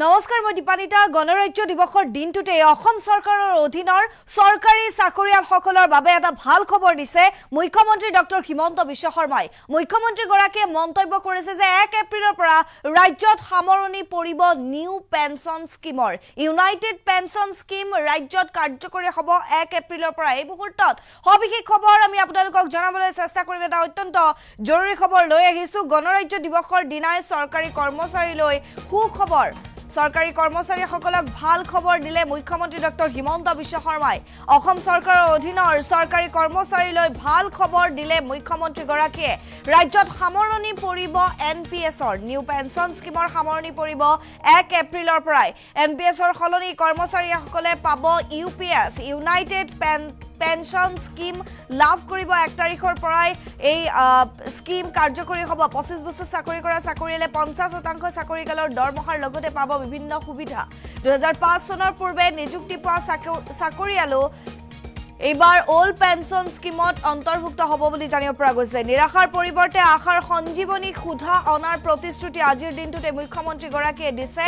নমস্কাৰ মই দীপানিতা গণৰাজ্য দিৱসৰ দিনটোতে অসম চৰকাৰৰ অধীনৰ চৰকাৰী চাকৰিয়ালসকলৰ বাবে এটা ভাল খবৰ দিছে মুখ্যমন্ত্ৰী ডক্টৰ হিমন্ত বিশ্ব শৰ্মাই মুখ্যমন্ত্ৰী গৰাকীয়ে মন্তব্য কৰিছে যে 1 এপ্ৰিলৰ পৰা ৰাজ্যত সামৰণি পৰিব নিউ পেনশন স্কিমৰ ইউনাইটেড পেনশন স্কিম ৰাজ্যত কাৰ্যকৰী হ'ব 1 এপ্ৰিলৰ পৰা এই মুহূৰ্তত সবিশেষ খবৰ আমি আপোনালোকক জনাবলৈ চেষ্টা কৰিম এটা অত্যন্ত জৰুৰী খবৰ লৈ আহিছো গণৰাজ্য দিৱসৰ দিনাই চৰকাৰী কৰ্মচাৰীলৈ সুখবৰ সৰকাৰি কৰ্মচাৰী সকলক ভাল খবৰ দিলে মুখ্যমন্ত্ৰী ডক্টৰ হিমন্ত বিশ্ব শৰ্মাই অসম সৰকাৰেৰ অধীনৰ সৰকাৰি কৰ্মচাৰীলৈ ভাল খবৰ দিলে মুখ্যমন্ত্ৰী গৰাকীয়ে ৰাজ্যত সামৰণি পৰিব এনপিএছৰ নিউ পেনশন স্কিমৰ সামৰণি পৰিব 1 এপ্ৰিলৰ পৰাই এনপিএছৰ খলনি কৰ্মচাৰীসকলে পাব ইউপিএছ ইউনাইটেড পেনশন স্কিম লাভ কৰিব 1 তাৰিখৰ পৰাই এই স্কিম কাৰ্যকৰী হ'ব 25 বছৰ চাকৰি কৰা চাকৰিয়ালে 50% চাকৰিকালৰ দৰমহাৰ লগতে পাব বিভিন্ন সুবিধা 2005 চনৰ পূৰ্বে নিযুক্তি পোৱা চাকৰিয়ালো এইবাৰ ওল্ড পেনশন স্কিমত অন্তৰ্ভুক্ত হ'ব বুলি জানিব পৰা গৈছে নিৰাশাৰ পৰিৱৰ্তে আশাৰ সঞ্জীৱনী সুধা অনাৰ প্ৰতিশ্ৰুতি আজিৰ দিনটোতে মুখ্যমন্ত্ৰী গৰাকীয়ে দিছে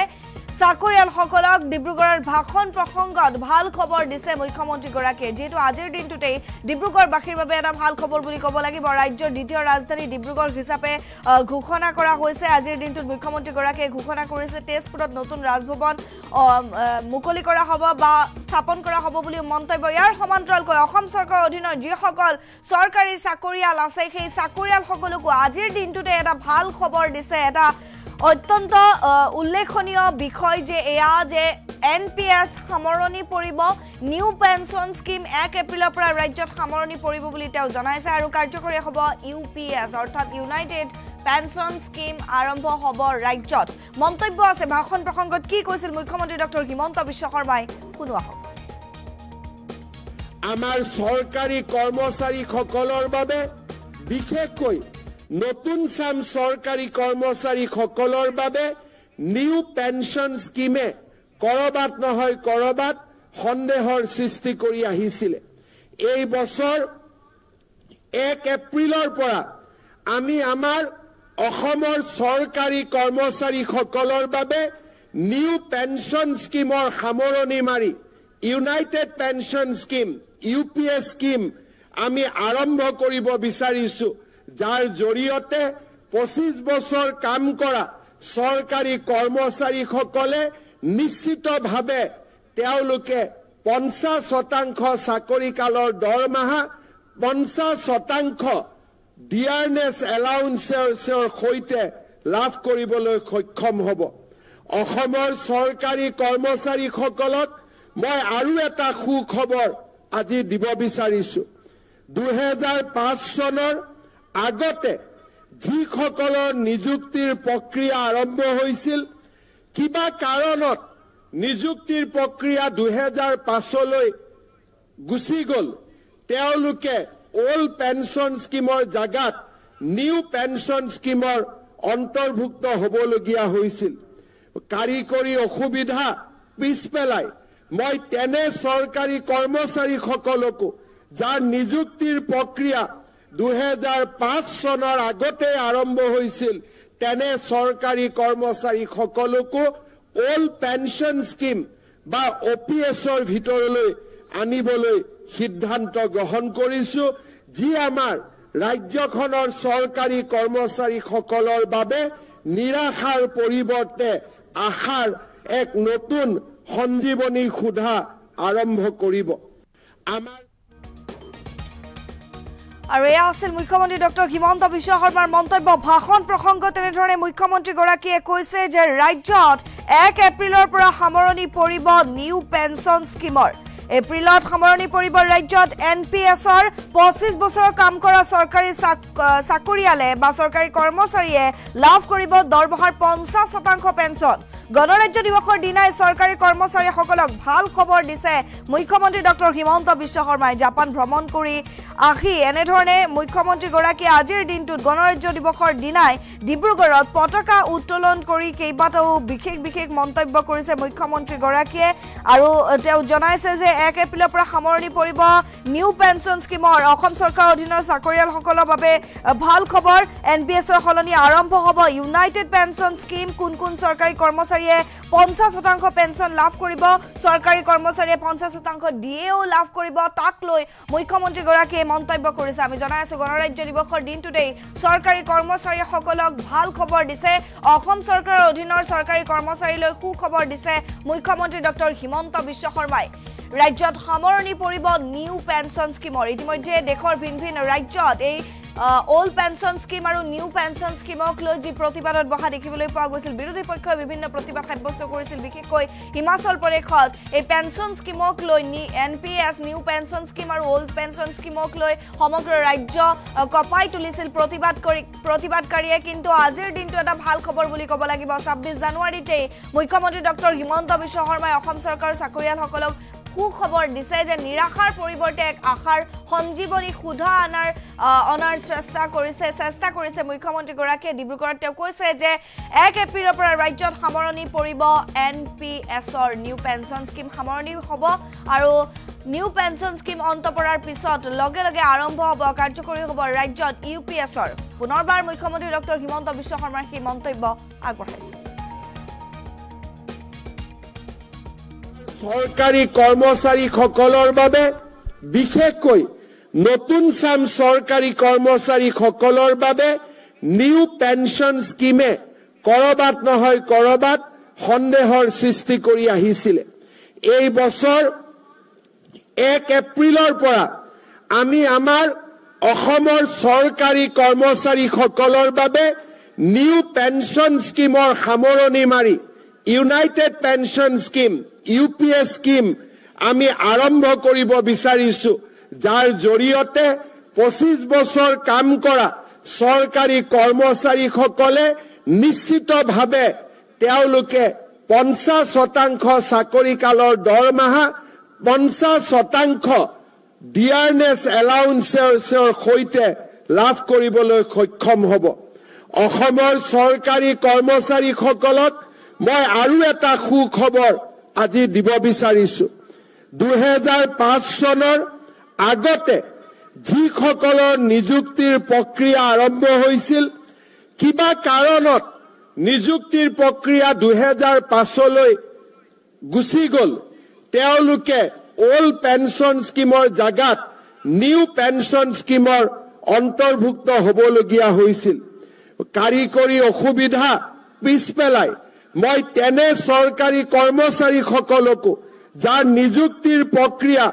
চাকৰিয়াল সকলক ডিব্ৰুগড়ৰ ভাষণ প্ৰসংগত ভাল খবৰ দিছে মুখ্যমন্ত্ৰী গৰাকীয়ে যেটো আজিৰ দিনটোতে ডিব্ৰুগড়বাসীৰ বাবে এটা ভাল খবৰ বুলি ক'ব লাগিব ৰাজ্যৰ দ্বিতীয় ৰাজধানী ডিব্ৰুগড় হিচাপে ঘোষণা কৰা হৈছে আজিৰ দিনটোত মুখ্যমন্ত্ৰী গৰাকীয়ে ঘোষণা কৰিছে তেজপুৰত নতুন ৰাজভৱন মুকলি কৰা হ'ব বা স্থাপন কৰা হ'ব বুলি মন্তব্য ইয়াৰ সমান্তৰালকৈ অসম চৰকাৰৰ অধীনৰ যিসকল চৰকাৰী চাকৰিয়াল আছে সেই চাকৰিয়াল সকলকো আজিৰ দিনটোতে এটা ভাল খবৰ দিছে এটা অত্যন্ত উল্লেখনীয় বিষয় যে এয়া যে এনপিএছ সামৰণি পৰিব নিউ পেনশন স্কিম 1 এপ্ৰিলৰ পৰা ৰাজ্যত সামৰণি পৰিব বুলি তেওঁ জনাইছে আৰু কাৰ্যকৰী হ'ব ইউপিএছ অৰ্থাৎ ইউনাইটেড পেনশন স্কিম আৰম্ভ হ'ব ৰাজ্যত মন্তব্য আছে ভাষণ প্ৰসংগত কি কৈছিল মুখ্যমন্ত্ৰী ডক্টৰ হিমন্ত বিশ্ব শৰ্মাই শুনোৱা হ'ব আমাৰ চৰকাৰী কৰ্মচাৰীসকলৰ বাবে বিশেষকৈ নতুন সাম সৰকাৰি কৰ্মচাৰী সকলেৰ বাবে নিউ পেনশন স্কিমে কৰবাত নহয় কৰবাত সন্দেহৰ সৃষ্টি কৰি আহিছিল এই বছৰ 1 এপ্ৰিলৰ পৰা আমি আমাৰ অসমৰ চৰকাৰী কৰ্মচাৰী সকলৰ বাবে নিউ পেনশন স্কিমৰ সামৰণি মাৰি United pension scheme UPS scheme আমি আৰম্ভ কৰিব বিচাৰিছো যাৰ জৰিয়তে 25 বছৰ কাম কৰা সৰকাৰি কৰ্মচাৰী সকলে নিশ্চিতভাৱে তেওঁলোকে 50% চাকৰি কালৰ দৰমহা 50% ডিয়াৰনেছ এলাউন্সৰ সৈতে লাভ কৰিবলৈ সক্ষম হ'ব অসমৰ চৰকাৰী কৰ্মচাৰী সকলক মই আৰু এটা সুখবৰ আজি দিব বিচাৰিছো 2005 চনৰ আগতে যিসকলৰ নিযুক্তিৰ প্ৰক্ৰিয়া আৰম্ভ হৈছিল কিবা কাৰণত নিযুক্তিৰ প্ৰক্ৰিয়া 2005 লৈ গুচি গল তেওঁলোকে ওল্ড পেনশন স্কিমৰ জাগাত নিউ পেনশন স্কিমৰ অন্তৰ্ভুক্ত হ'বলগীয়া হৈছিল কাৰিকৰী অসুবিধা পিছপেলাই মই তেনে চৰকাৰী কৰ্মচাৰী সকলকো যাৰ নিযুক্তিৰ প্ৰক্ৰিয়া 2005 চনৰ আগতে আৰম্ভ হৈছিল তেনে চৰকাৰী কৰ্মচাৰী সকলকো ওল্ড পেনশন স্কিম বা ওপিএছৰ ভিতৰলৈ আনিবলৈ সিদ্ধান্ত গ্ৰহণ কৰিছো যি আমাৰ ৰাজ্যখনৰ চৰকাৰী কৰ্মচাৰী সকলৰ বাবে নিৰাশাৰ পৰিৱৰ্তে আশাৰ এক নতুন সঞ্জীৱনী সুধা আৰম্ভ কৰিব আমাৰ আৰু এয়া আছিল মুখ্যমন্ত্ৰী ডক্টৰ হিমন্ত বিশ্ব শৰ্মাৰ মন্তব্য ভাষণ প্ৰসংগত তেনেধৰণে মুখ্যমন্ত্ৰী গৰাকীয়ে কৈছে যে ৰাজ্যত 1 এপ্ৰিলৰ পৰা সামৰণি পৰিব নিউ পেনশন স্কিমৰ এপ্ৰিলত সামৰণি পৰিব ৰাজ্যত এনপিএছৰ 25 বছৰ কাম কৰা চৰকাৰী চাকৰিয়ালে বা চৰকাৰী কৰ্মচাৰীয়ে লাভ কৰিব দৰমহাৰ 50% পেনশন গণৰাজ্য দিৱসৰ দিনাই চৰকাৰী কৰ্মচাৰীসকলক ভাল খবৰ দিছে মুখ্যমন্ত্ৰী ডক্টৰ হিমন্ত বিশ্ব শৰ্মাই জাপান ভ্ৰমণ কৰি আহি এনেধৰণে মুখ্যমন্ত্ৰী গৰাকীয়ে আজিৰ দিনটোত গণৰাজ্য দিৱসৰ দিনাই ডিব্ৰুগড়ত পতাকা উত্তোলন কৰি কেইবাটাও বিশেষ মন্তব্য কৰিছে মুখ্যমন্ত্ৰী গৰাকীয়ে আৰু তেওঁ জনাইছে যে 1 এপ্ৰিলৰ পৰা সামৰণি পৰিব নিউ পেনশন স্কিমৰ অসম চৰকাৰৰ অধীনৰ চাকৰিয়ালসকলৰ বাবে ভাল খবৰ এনপিএছৰ খলনি আৰম্ভ হ'ব ইউনাইটেড পেনশন স্কিম কোন চৰকাৰী কৰ্মচাৰী কৰ্মচাৰীয়ে 50% পেঞ্চন লাভ কৰিব চৰকাৰী কৰ্মচাৰীয়ে 50% ডিএও লাভ কৰিব তাক লৈ মুখ্যমন্ত্ৰী গৰাকীয়ে মন্তব্য কৰিছে আমি জনাই আছো গণৰাজ্য দিৱসৰ দিনটোতেই চৰকাৰী কৰ্মচাৰীসকলক ভাল খবৰ দিছে অসম চৰকাৰৰ অধীনৰ চৰকাৰী কৰ্মচাৰীলৈ সুখবৰ দিছে মুখ্যমন্ত্ৰী ডক্টৰ হিমন্ত বিশ্ব শৰ্মাই ৰাজ্যত সামৰণি পৰিব নিউ পেঞ্চন স্কিমৰ ইতিমধ্যে দেশৰ ভিন ৰাজ্যত এই ওল্ড পেঞ্চন স্কিম আৰু নিউ পেঞ্চন স্কিমক লৈ যি প্ৰতিবাদত বহা দেখিবলৈ পোৱা গৈছিল বিৰোধী পক্ষই বিভিন্ন প্ৰতিবাদ সাব্যস্ত কৰিছিল বিশেষকৈ হিমাচল প্ৰদেশত এই পেঞ্চন স্কিমক লৈ এনপিএছ নিউ পেঞ্চন স্কিম আৰু ওল্ড পেঞ্চন স্কিমক লৈ সমগ্ৰ ৰাজ্য কপাই তুলিছিল প্ৰতিবাদকাৰীয়ে কিন্তু আজিৰ দিনটো এটা ভাল খবৰ বুলি ক'ব লাগিব 26 জানুৱাৰীতে মুখ্যমন্ত্ৰী ডক্টৰ হিমন্ত বিশ্ব শৰ্মাই অসম চৰকাৰৰ চাকৰিয়ালসকলক সুখবৰ দিছে যে নিৰাশাৰ পৰিৱৰ্তে এক আশাৰ সঞ্জীৱনী সুধা অনাৰ চেষ্টা কৰিছে মুখ্যমন্ত্ৰী গৰাকীয়ে ডিব্ৰুগড়ত তেওঁ কৈছে যে 1 এপ্ৰিলৰ পৰা ৰাজ্যত সামৰণি পৰিব এনপিএছৰ নিউ পেঞ্চন স্কিম সামৰণি হ'ব আৰু নিউ পেঞ্চন স্কিম অন্ত পৰাৰ পিছত লগে লগে আৰম্ভ হ'ব কাৰ্যকৰী হ'ব ৰাজ্যত ইউপিএছৰ পুনৰবাৰ মুখ্যমন্ত্ৰী ডক্টৰ হিমন্ত বিশ্ব শৰ্মাৰ সেই মন্তব্য আগবঢ়াইছে চৰকাৰী কৰ্মচাৰীসকলৰ বাবে বিশেষকৈ নতুন চাম চৰকাৰী কৰ্মচাৰীসকলৰ বাবে নিউ পেঞ্চন স্কিমে কৰবাত নহয় কৰবাত সন্দেহৰ সৃষ্টি কৰি আহিছিল এই বছৰ 1 এপ্ৰিলৰ পৰা আমি আমাৰ অসমৰ চৰকাৰী কৰ্মচাৰীসকলৰ বাবে নিউ পেঞ্চন স্কিমৰ সামৰণি মাৰি United pension scheme UPS scheme আমি আৰম্ভ কৰিব বিচাৰিছো যাৰ জৰিয়তে 25 বছৰ কাম কৰা চৰকাৰী কৰ্মচাৰীসকলে নিশ্চিতভাৱে তেওঁলোকে 50% চাকৰি কালৰ দৰমহা 50% ডিয়াৰনেছ এলাউন্সৰ সৈতে লাভ কৰিবলৈ সক্ষম হ'ব অসমৰ চৰকাৰী কৰ্মচাৰীসকলক মই আৰু এটা সুখবৰ আজি দিব বিচাৰিছো 2005 চনৰ আগতে যিসকলৰ নিযুক্তিৰ প্ৰক্ৰিয়া আৰম্ভ হৈছিল কিবা কাৰণত নিযুক্তিৰ প্ৰক্ৰিয়া 2005 লৈ গুচি গল তেওঁলোকে ওল্ড পেঞ্চন স্কিমৰ জাগাত নিউ পেঞ্চন স্কিমৰ অন্তৰ্ভুক্ত হ'বলগীয়া হৈছিল কাৰিকৰী অসুবিধা পিছপেলাই মই তেনে চৰকাৰী কৰ্মচাৰীসকলকো যাৰ নিযুক্তিৰ প্ৰক্ৰিয়া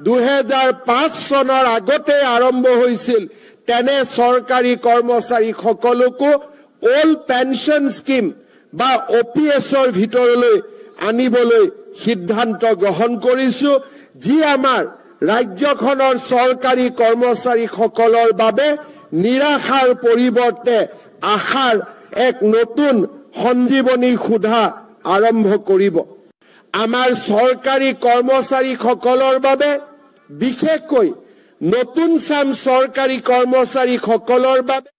2005 চনৰ আগতে আৰম্ভ হৈছিল তেনে চৰকাৰী কৰ্মচাৰীসকলকো ওল্ড পেঞ্চন স্কিম বা ওপিএছৰ ভিতৰলৈ আনিবলৈ সিদ্ধান্ত গ্ৰহণ কৰিছো যি আমাৰ ৰাজ্যখনৰ চৰকাৰী কৰ্মচাৰীসকলৰ বাবে নিৰাশাৰ পৰিৱৰ্তে আশাৰ এক নতুন সঞ্জীৱনী সুধা আৰম্ভ কৰিব আমাৰ চৰকাৰী কৰ্মচাৰীসকলৰ বাবে বিশেষকৈ নতুন চাম চৰকাৰী কৰ্মচাৰীসকলৰ বাবে